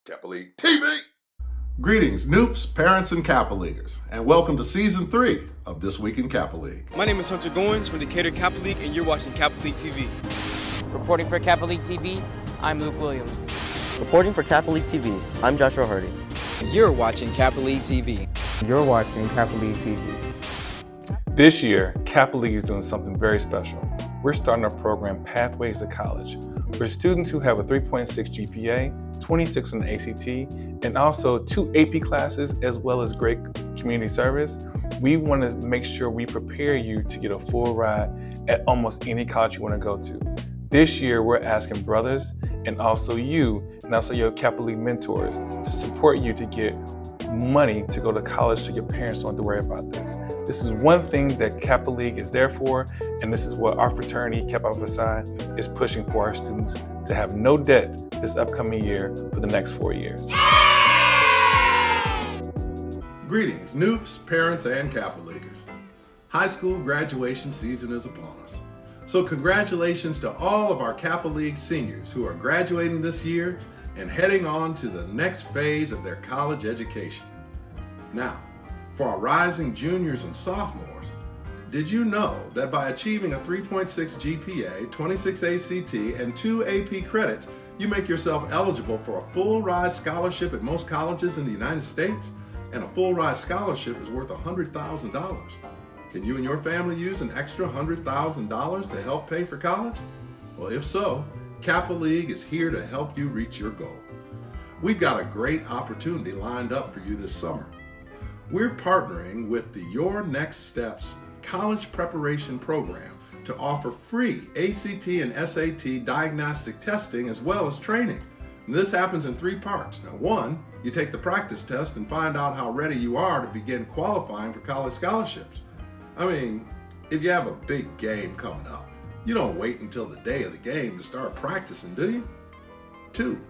Kappa League TV. Greetings, Noops, parents, and Kappa Leaguers, and welcome to Season 3 of This Week in Kappa League. My name is Hunter Goins from Decatur Kappa League, and you're watching Kappa League TV. Reporting for Kappa League TV, I'm Luke Williams. Reporting for Kappa League TV, I'm Joshua Hardy. You're watching Kappa League TV. You're watching Kappa League TV. This year, Kappa League is doing something very special. We're starting our program Pathways to College. For students who have a 3.6 GPA, 26 on the ACT, and also 2 AP classes, as well as great community service, we want to make sure we prepare you to get a full ride at almost any college you want to go to. This year, we're asking brothers and also you, and also your Kappa League mentors, to support you to get money to go to college so your parents don't have to worry about this. This is one thing that Kappa League is there for, and this is what our fraternity, Kappa Alpha Psi, is pushing for our students to have no debt this upcoming year for the next 4 years. Greetings, Noops, parents, and Kappa Leaguers. High school graduation season is upon us. So congratulations to all of our Kappa League seniors who are graduating this year and heading on to the next phase of their college education. Now, for our rising juniors and sophomores, did you know that by achieving a 3.6 GPA, 26 ACT, and 2 AP credits, you make yourself eligible for a full ride scholarship at most colleges in the United States? And a full ride scholarship is worth $100,000. Can you and your family use an extra $100,000 to help pay for college? Well, if so, Kappa League is here to help you reach your goal. We've got a great opportunity lined up for you this summer. We're partnering with the Your Next Steps College Preparation Program to offer free ACT and SAT diagnostic testing as well as training. And this happens in 3 parts. Now, 1, you take the practice test and find out how ready you are to begin qualifying for college scholarships. I mean, if you have a big game coming up, you don't wait until the day of the game to start practicing, do you? 2,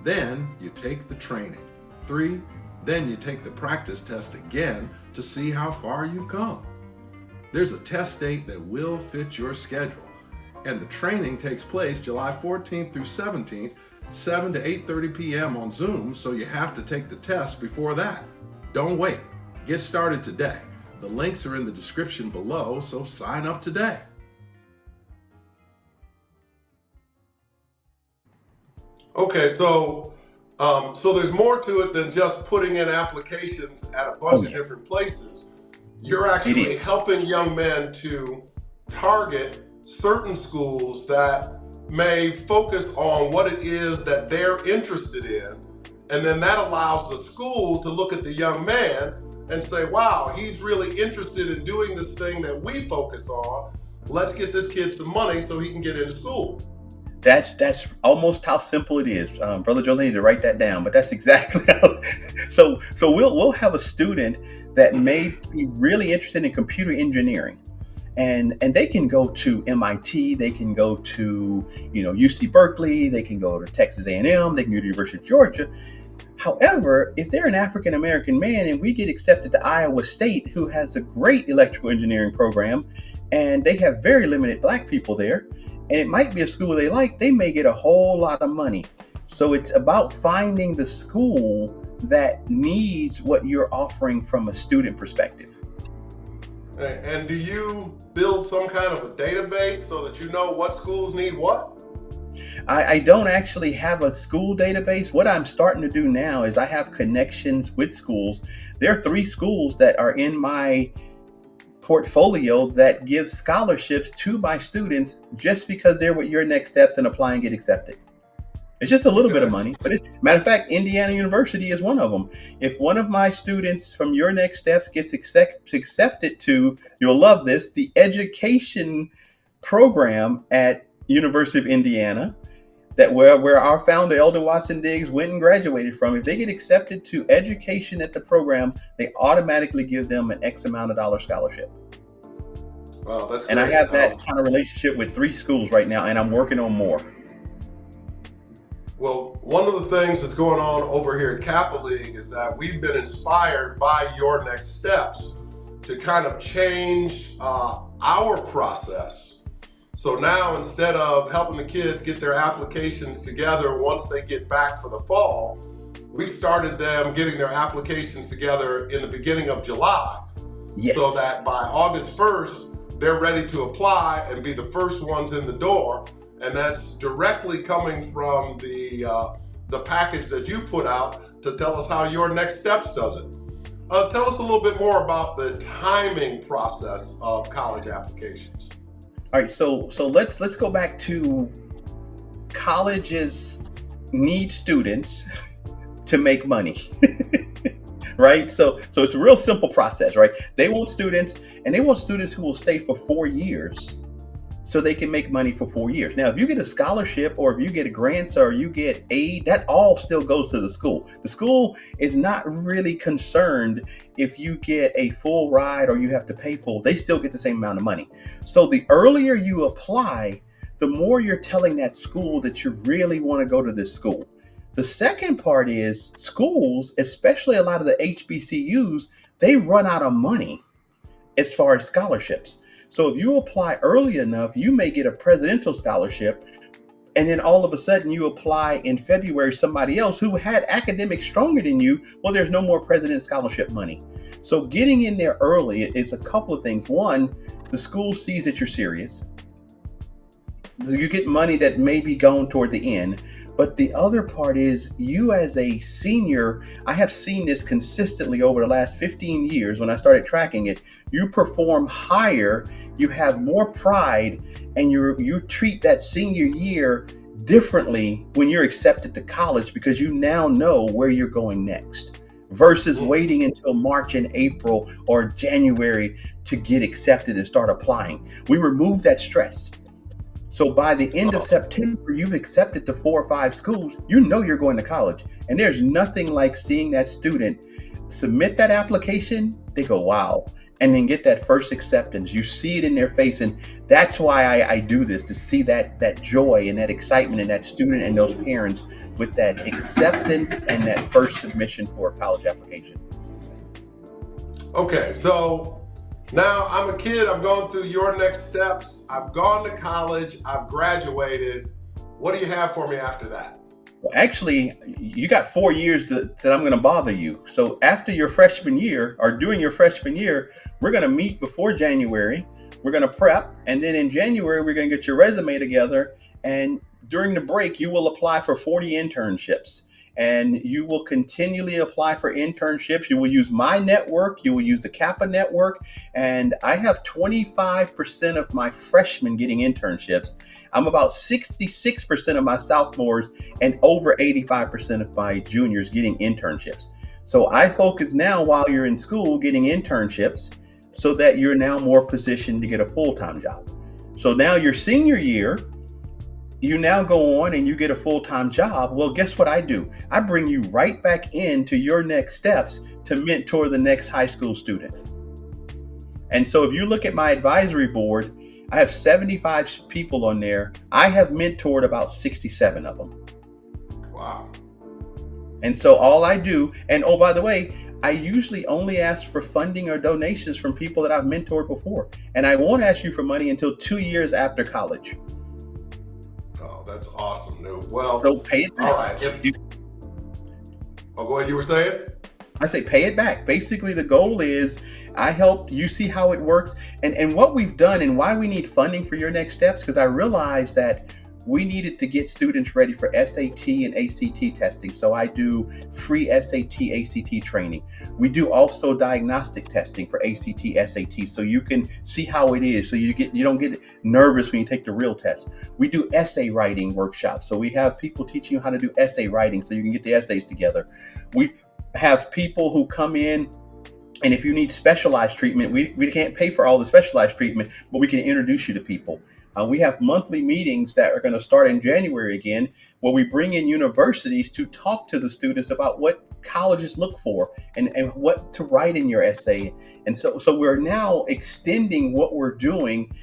then you take the training. 3, then you take the practice test again to see how far you've come. There's a test date that will fit your schedule, and the training takes place July 14th through 17th, 7 to 8:30 p.m. on Zoom, so you have to take the test before that. Don't wait. Get started today. The links are in the description below, so sign up today. Okay, so there's more to it than just putting in applications at a bunch of different places. You're actually helping young men to target certain schools that may focus on what it is that they're interested in. And then that allows the school to look at the young man and say, wow, he's really interested in doing this thing that we focus on. Let's get this kid some money so he can get into school. That's almost how simple it is. Brother Joe, I need to write that down, but that's exactly how. So we'll have a student that may be really interested in computer engineering, and they can go to MIT, they can go to UC Berkeley, they can go to Texas A&M, they can go to the University of Georgia. However, if they're an African American man and we get accepted to Iowa State, who has a great electrical engineering program, and they have very limited Black people there, and it might be a school they like, they may get a whole lot of money. So it's about finding the school that needs what you're offering from a student perspective. And do you build some kind of a database so that you know what schools need what? I don't actually have a school database. What I'm starting to do now is I have connections with schools. There are 3 schools that are in my portfolio that give scholarships to my students just because they're with Your Next Steps and apply and get accepted. It's just a little bit of money, but matter of fact, Indiana University is one of them. If one of my students from Your Next Steps gets accepted to, you'll love this, the education program at University of Indiana, that where our founder, Eldon Watson Diggs, went and graduated from, if they get accepted to education at the program, they automatically give them an X amount of dollar scholarship. Wow, that's great. And I have that kind of relationship with 3 schools right now, and I'm working on more. Well, one of the things that's going on over here at Kappa League is that we've been inspired by Your Next Steps to kind of change our process. So now, instead of helping the kids get their applications together once they get back for the fall, started them getting their applications together in the beginning of July. Yes. So that by August 1st, they're ready to apply and be the first ones in the door. And that's directly coming from the package that you put out to tell us how your next steps does it. Tell us a little bit more about the timing process of college applications. All right, so let's go back to colleges need students to make money. Right? So it's a real simple process, right? They want students, and they want students who will stay for 4 years so they can make money for 4 years. Now, if you get a scholarship or if you get a grant or you get aid, that all still goes to the school. The school is not really concerned if you get a full ride or you have to pay full. They still get the same amount of money. So the earlier you apply, the more you're telling that school that you really want to go to this school. The second part is schools, especially a lot of the HBCUs, they run out of money as far as scholarships. So if you apply early enough, you may get a presidential scholarship, and then all of a sudden you apply in February, somebody else who had academics stronger than you, well, there's no more president's scholarship money. So getting in there early is a couple of things. One, the school sees that you're serious. You get money that may be going toward the end. But the other part is you as a senior, I have seen this consistently over the last 15 years when I started tracking it. You perform higher, you have more pride, and you treat that senior year differently when you're accepted to college because you now know where you're going next versus waiting until March and April or January to get accepted and start applying. We remove that stress. So by the end of September, you've accepted to 4 or 5 schools. You know you're going to college. And there's nothing like seeing that student submit that application. They go, wow. And then get that first acceptance. You see it in their face. And that's why I do this, to see that joy and that excitement in that student and those parents with that acceptance and that first submission for a college application. Okay, so now I'm a kid, I've gone through your next steps. I've gone to college, I've graduated. What do you have for me after that? Well, actually, you got 4 years that I'm going to bother you. So after your freshman year or during your freshman year, we're going to meet before January. We're going to prep. And then in January, we're going to get your resume together. And during the break, you will apply for 40 internships. And you will continually apply for internships. You will use my network. You will use the Kappa network. And I have 25% of my freshmen getting internships. I'm about 66% of my sophomores and over 85% of my juniors getting internships. So I focus now while you're in school getting internships so that you're now more positioned to get a full-time job. So now your senior year, you now go on and you get a full-time job. Well, guess what I do? I bring you right back into your next steps to mentor the next high school student. And so if you look at my advisory board, I have 75 people on there. I have mentored about 67 of them. Wow. And so all I do, and oh, by the way, I usually only ask for funding or donations from people that I've mentored before. And I won't ask you for money until 2 years after college. Oh, that's awesome, Noob. Well, so pay it back. All right. Go ahead, you were saying? I say pay it back. Basically, the goal is I help you see how it works and what we've done and why we need funding for your next steps, because I realized that we needed to get students ready for SAT and ACT testing. So I do free SAT, ACT training. We do also diagnostic testing for ACT, SAT, so you can see how it is. So you don't get nervous when you take the real test. We do essay writing workshops. So we have people teaching you how to do essay writing so you can get the essays together. We have people who come in, and if you need specialized treatment, we can't pay for all the specialized treatment, but we can introduce you to people. We have monthly meetings that are going to start in January again, where we bring in universities to talk to the students about what colleges look for and what to write in your essay. And so we're now extending what we're doing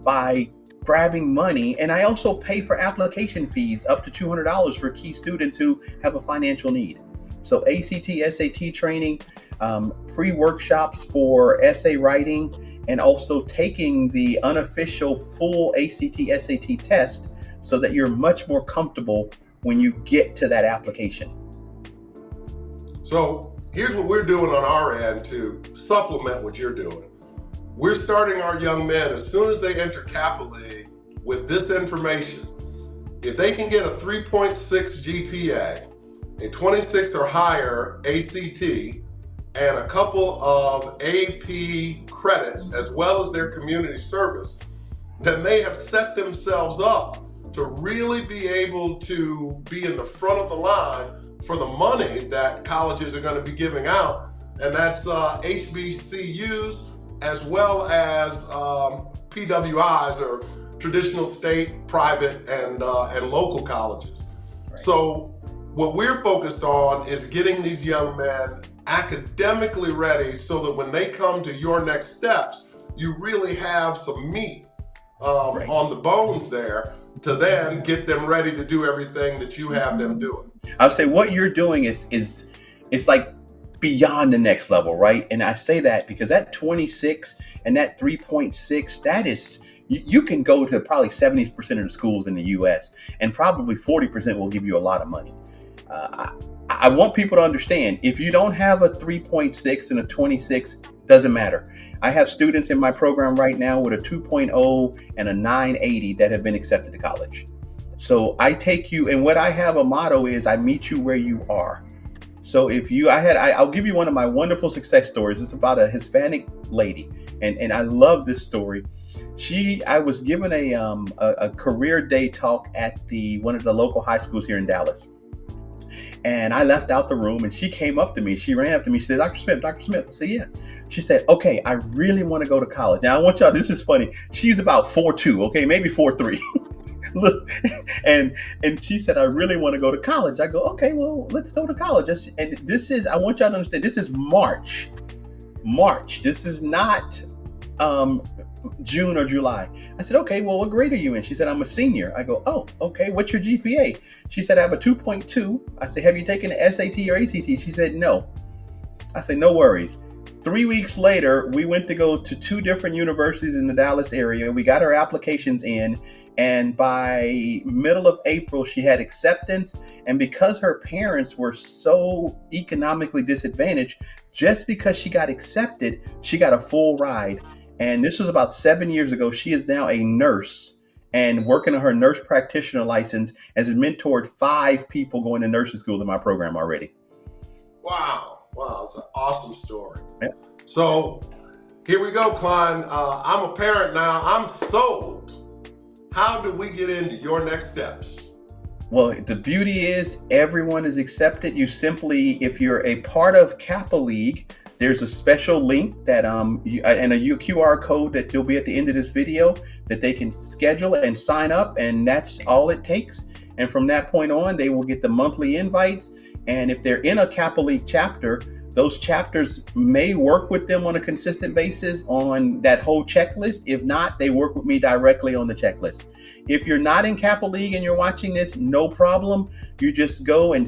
by grabbing money. And I also pay for application fees up to $200 for key students who have a financial need. So ACT, SAT training, pre-workshops for essay writing, and also taking the unofficial full ACT, SAT test so that you're much more comfortable when you get to that application. So here's what we're doing on our end to supplement what you're doing. We're starting our young men as soon as they enter Kappa League with this information. If they can get a 3.6 GPA, a 26 or higher ACT, and a couple of AP credits, as well as their community service, then they have set themselves up to really be able to be in the front of the line for the money that colleges are going to be giving out. And that's HBCUs as well as PWIs, or traditional state, private, and local colleges. Right. So what we're focused on is getting these young men academically ready so that when they come to your next steps, you really have some meat on the bones there to then get them ready to do everything that you have them doing. I would say what you're doing is it's like beyond the next level, right? And I say that because that 26 and that 3.6, that is, you can go to probably 70% of the schools in the US and probably 40% will give you a lot of money. I want people to understand, if you don't have a 3.6 and a 26, doesn't matter. I have students in my program right now with a 2.0 and a 980 that have been accepted to college. So I take you, and what I have a motto is, I meet you where you are. So if you, I'll give you one of my wonderful success stories. It's about a Hispanic lady, and I love this story. I was given a career day talk at one of the local high schools here in Dallas. And I left out the room, and she came up to me. She ran up to me. She said, Dr. Smith. I said, yeah. She said, okay, I really want to go to college. Now I want y'all, this is funny. She's about 4'2", okay, maybe 4'3". Look, and she said, I really want to go to college. I go, okay, well, let's go to college. And this is, I want y'all to understand, this is March. This is not June or July. I said, okay, well, what grade are you in? She said, I'm a senior. I go, oh, okay, what's your GPA? She said, I have a 2.2. I said, have you taken the SAT or ACT? She said, no. I said, no worries. 3 weeks later, we went to go to 2 different universities in the Dallas area. We got our applications in, and by middle of April, she had acceptance. And because her parents were so economically disadvantaged, just because she got accepted, she got a full ride. And this was about 7 years ago. She is now a nurse and working on her nurse practitioner license, has mentored 5 people going to nursing school in my program already. Wow, it's an awesome story. Yeah. So here we go, Klyne. I'm a parent now. I'm sold. How do we get into your next steps? Well, the beauty is everyone is accepted. You simply, if you're a part of Kappa League, there's a special link that and a QR code that will be at the end of this video that they can schedule and sign up, and that's all it takes. And from that point on, they will get the monthly invites. And if they're in a Kappa League chapter, those chapters may work with them on a consistent basis on that whole checklist. If not, they work with me directly on the checklist. If you're not in Kappa League and you're watching this, no problem. You just go and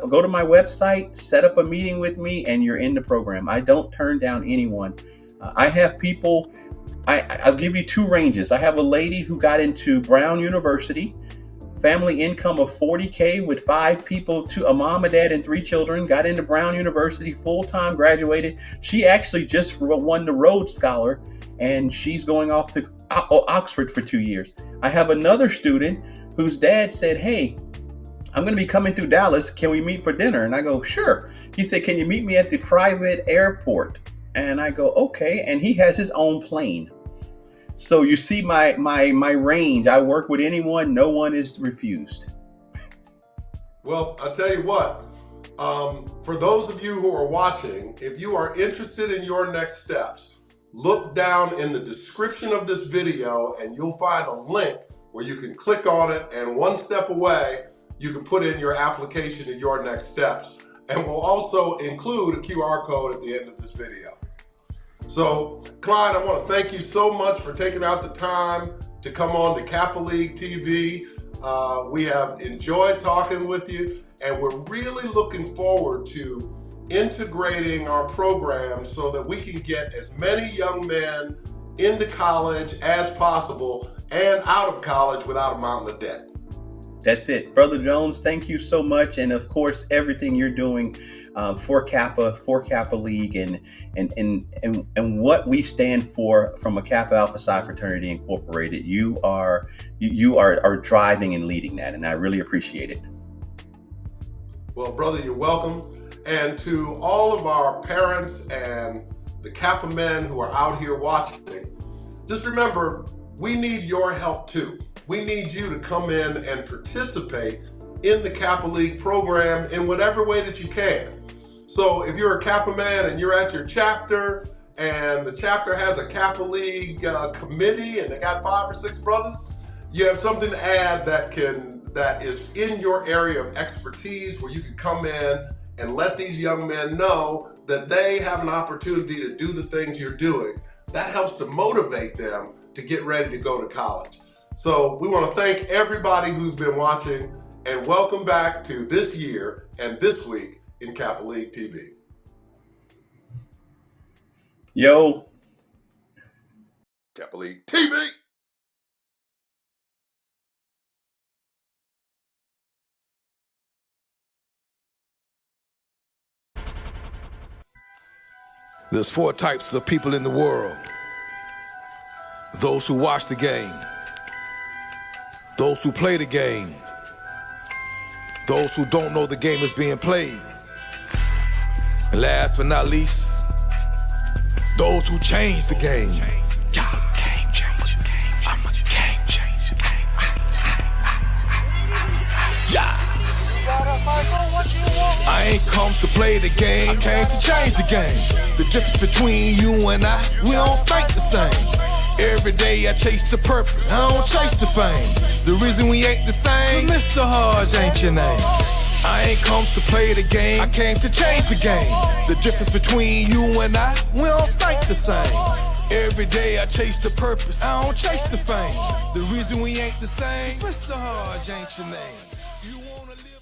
go to my website, set up a meeting with me, and you're in the program. I don't turn down anyone. I have people, I'll give you 2 ranges. I have a lady who got into Brown University, family income of $40K with 5 people, a mom, a dad, and 3 children, got into Brown University, full-time, graduated. She actually just won the Rhodes Scholar, and she's going off to Oxford for 2 years. I have another student whose dad said, hey, I'm going to be coming through Dallas. Can we meet for dinner? And I go, sure. He said, can you meet me at the private airport? And I go, okay. And he has his own plane. So you see my range. I work with anyone. No one is refused. Well, I'll tell you what, for those of you who are watching, if you are interested in your next steps, look down in the description of this video and you'll find a link where you can click on it, and one step away, you can put in your application to your next steps. And we'll also include a QR code at the end of this video. So, Klyne, I want to thank you so much for taking out the time to come on to Kappa League TV. We have enjoyed talking with you, and we're really looking forward to integrating our program so that we can get as many young men into college as possible and out of college without a mountain of debt. That's it. Brother Jones, thank you so much. And of course, everything you're doing for Kappa League and what we stand for from a Kappa Alpha Psi Fraternity Incorporated. You are driving and leading that, and I really appreciate it. Well, brother, you're welcome. And to all of our parents and the Kappa men who are out here watching, just remember, we need your help too. We need you to come in and participate in the Kappa League program in whatever way that you can. So if you're a Kappa man and you're at your chapter and the chapter has a Kappa League committee and they got 5 or 6 brothers, you have something to add that is in your area of expertise where you can come in and let these young men know that they have an opportunity to do the things you're doing. That helps to motivate them to get ready to go to college. So we want to thank everybody who's been watching and welcome back to this year and this week in Kappa League TV. Yo. Kappa League TV. There's 4 types of people in the world. Those who watch the game, those who play the game, those who don't know the game is being played, and last but not least, those who change the game. Game changer. I'm a game changer. Yeah. I ain't come to play the game, I came to change the game. The difference between you and I, we don't think the same. Every day I chase the purpose, I don't chase the fame. The reason we ain't the same, Mr. Hodge ain't your name. I ain't come to play the game, I came to change the game. The difference between you and I, we don't think the same. Every day I chase the purpose, I don't chase the fame. The reason we ain't the same, Mr. Hodge ain't your name. You wanna live